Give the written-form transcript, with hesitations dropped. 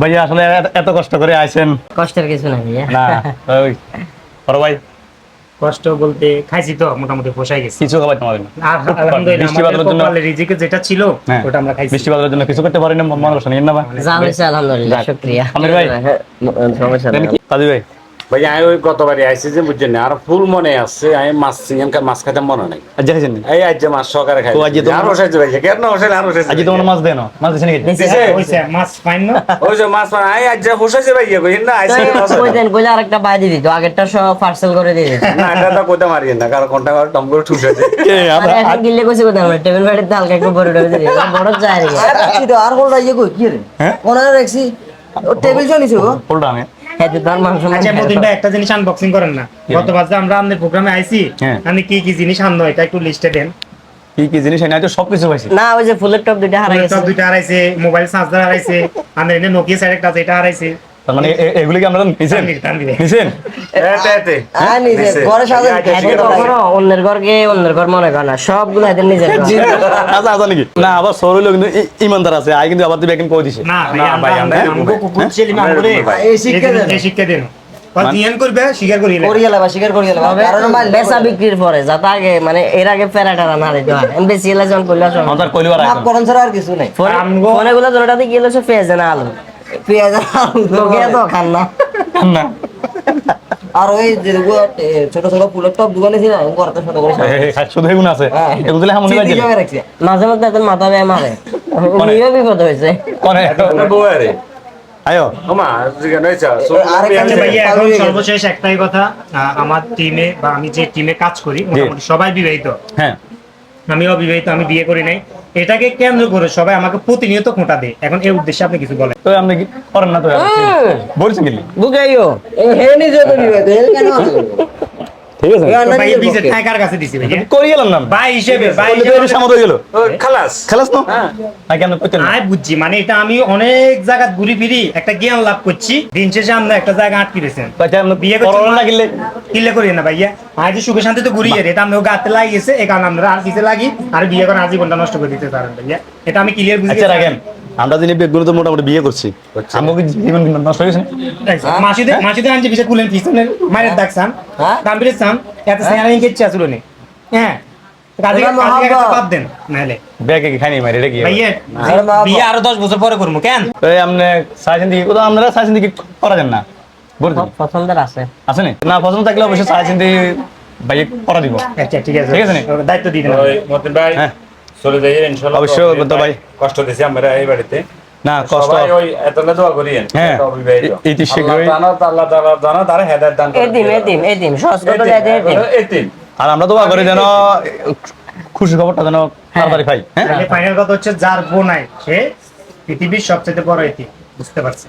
ভাইয়া আসলে এত কষ্ট করে আইছেন। কষ্টের কিছু নাই ভাইয়া। না ওই বড় ভাই কষ্ট বলতে খাইছি তো মোটামুটি পোষাই গেছে। কিছু খাবার তোমাদের না। আর আলহামদুলিল্লাহ বৃষ্টি আমাদের বাদলের জন্য কপালে রিজিকে যেটা ছিল হ্যাঁ, ওটা আমরা খাইছি। বৃষ্টি বাদলের জন্য কিছু করতে পারি না, মনে করছেন না ভাই? যা হয়েছে আলহামদুলিল্লাহ, শুকরিয়া। আমির ভাই সমস্যা নেই। কাজী ভাই ভাই আমি ওই গতবারই আইসি যে বুঝছেন না, আর ফুল মনে আছে আমি মাছ চিকেন মাছ খাইতে মনে নাই। আজ খাইছেন নি? এই আজ যে মাছ সহকারে খাই তো আজ তো আর বসাইছে ভাই কেন বসাইলে আর বসাইছে আজ তোমার মাছ দেন, মাছ দিছেন কি? দিছে হইছে মাছ ফাইন না। ওই যে মাছ মানে আই আজ যে বসাইছে ভাই কই না আইসি কইতেন কইলে আরেকটা বাই দিয়ে দিত, আগেরটা সব পার্সেল করে দিয়ে দিত। না এটা তো কইতে মারি না, কারণ কোনটা করে টম করে ঠুসেছে। আরে এখন গিলে কইছে কইতে আমরা টেবিল ব্যাটের হালকা একটু বড় ডবে দিয়ে বড় চাই রে। আর কোনটা ইয়ে কই কি রে কোনটা রাখছি ও টেবিল জানিছো গো ফুলটা আমি হ্যাঁ তো তার মাংস আচ্ছা মতিন ভাই একটা জিনিস আনবক্সিং করেন না। গতবার যে আমরা আমাদের প্রোগ্রামে আইছি হ্যাঁ। আমি কি কি জিনিস আনলো এটা একটু লিস্টে দেন। কি কি জিনিস এনে তো সবকিছু পাইছি। না ওই যে ফুলের টপ দুইটা হারাই গেছে। ল্যাপটপ দুইটা হারাইছে, মোবাইল চার্জার হারাইছে, আমাদের এনে নোকিয়া সাইড একটা আছে এটা হারাইছে। তার মানে এগুলি কি আমরা নিছেন? তানভীর। নিছেন? এতে আ নিজে ঘরে সাজান এদের কখনো অন্যের ঘরকে অন্যের ঘর মনে করে না, সবগুলো এদের নিজের ঘর। আচ্ছা আচ্ছা নাকি? না আবার সরল কিন্তু ইমানদার আছে, আই কিন্তু আবার দিবে একদিন কই দিছে। না না, ভাই, ভাই আমরা আমরা কুকুর ছেলে না করে এই শিক্ষা দেন এই শিক্ষা দেন। আর দিয়ান করবে স্বীকার করি করি গেলা বা স্বীকার করি গেলা কারণ মাল বেচা বিক্রির পরে যাতে আগে মানে এর আগে ফেরাটা না দিতে হয়। আমি বেশি এলে যখন করলে আমাদের কইলিবার মাপ আইছেন। করন ছাড়া আর কিছু নাই ফোনে গুলো ধরোটাতে গেলে সব পেঁয়াজ না আলু পেঁয়াজ লোকে তো খান না। না আর ওই যে ছোট ছোট ফুলের টপ দোকানে ছিল করতে শুরু করে শুধু এগুলো আছে। এগুলো হামনি ভাই দিলে। রাখছি মাঝে মধ্যে এদের মাথা ব্যয় মারে, উনিও বিপদ হয়েছে। কোনে বউয়ারে আয়ো ওমা জিগান হইছে আচ্ছা ভাইয়া এখন সর্বশেষ একটাই কথা, আমার টিমে বা আমি যে টিমে কাজ করি মোটামুটি সবাই বিবাহিত, হ্যাঁ আমিও বিবাহিত, আমি বিয়ে করি নাই। এটাকে কেন্দ্র করে সবাই আমাকে প্রতিনিয়ত খোঁটা দেয়। এখন এই উদ্দেশ্যে আপনি কিছু বলেন। তো আপনি কি করেন না তো বলছেন কি? বুঝাইও হে নিজে তো বিবাহিত হে কেন ঠিক আছে তো ভাই বিজে টাকার কাছে দিছি ভাইয়া করি গেলাম না ভাই হিসেবে সামত হয়ে গেল খালাস খেলাস না নাকি আপনি করতেন না? আমি বুঝছি মানে এটা আমি অনেক জায়গা ঘুরি ফিরি একটা জ্ঞান লাভ করছি, দিন শেষে আমরা একটা জায়গা আটকে রেছেন কইতে আপনি বিয়ে করোনা করছেন না কিনলে কিল্লে করি না ভাইয়া। আর যে সুখে শান্তি তো ঘুরি এটা আমি গাতে লাগিয়ে গেছে এই কারণে আমরা আর কিছু লাগি আর বিয়ে করে আজীবনটা নষ্ট করে দিতে পারেন ভাইয়া, এটা আমি ক্লিয়ার বুঝি। আচ্ছা রাখেন, আমরা যিনি বেগুলো তো মোটামুটি বিয়ে করছি, আমাকে জীবন নষ্ট হয়েছে মাসিদে আনছে বিষয় কুলেন পিছনের মায়ের ডাকছাম দাম্বিরের সাম এত স্যারিং কেচ্ছে আসলে নে হ্যাঁ কাজে বাদ দেন নাহলে ব্যাগে কি খাইনি মারি রে কি ভাইয়া বিয়ে আরো 10 বছর পরে করবো কেন? এই আপনি সাইছেন দিকে কোথাও আমরা সাইছেন দিকে করা যান না বলছেন পছন্দের আছে আছে নি না পছন্দ থাকলে অবশ্যই সাইছেন দিকে ভাই করা দিব। আচ্ছা ঠিক আছে ঠিক আছে নি? দায়িত্ব দিয়ে দেন। ওই মতিন ভাই হ্যাঁ। চলে যাই ইনশাআল্লাহ। অবশ্যই বলতে ভাই। কষ্ট দিছি আমরা এই বাড়িতে। না কষ্ট সবাই ওই এতলে দোয়া করিয়েন। হ্যাঁ। ইতি শীঘ্রই আল্লাহ জানা তার হেদায়েত দান করুন। এদিম সহজ কথা যায় এদিম। এতিম আর আমরা দোয়া করি যেন খুশি খবরটা যেন তাড়াতাড়ি পাই। হ্যাঁ ফাইনাল কথা হচ্ছে যার বোন নাই সে পৃথিবীর সবচেয়ে বড় এটি বুঝতে পারছি।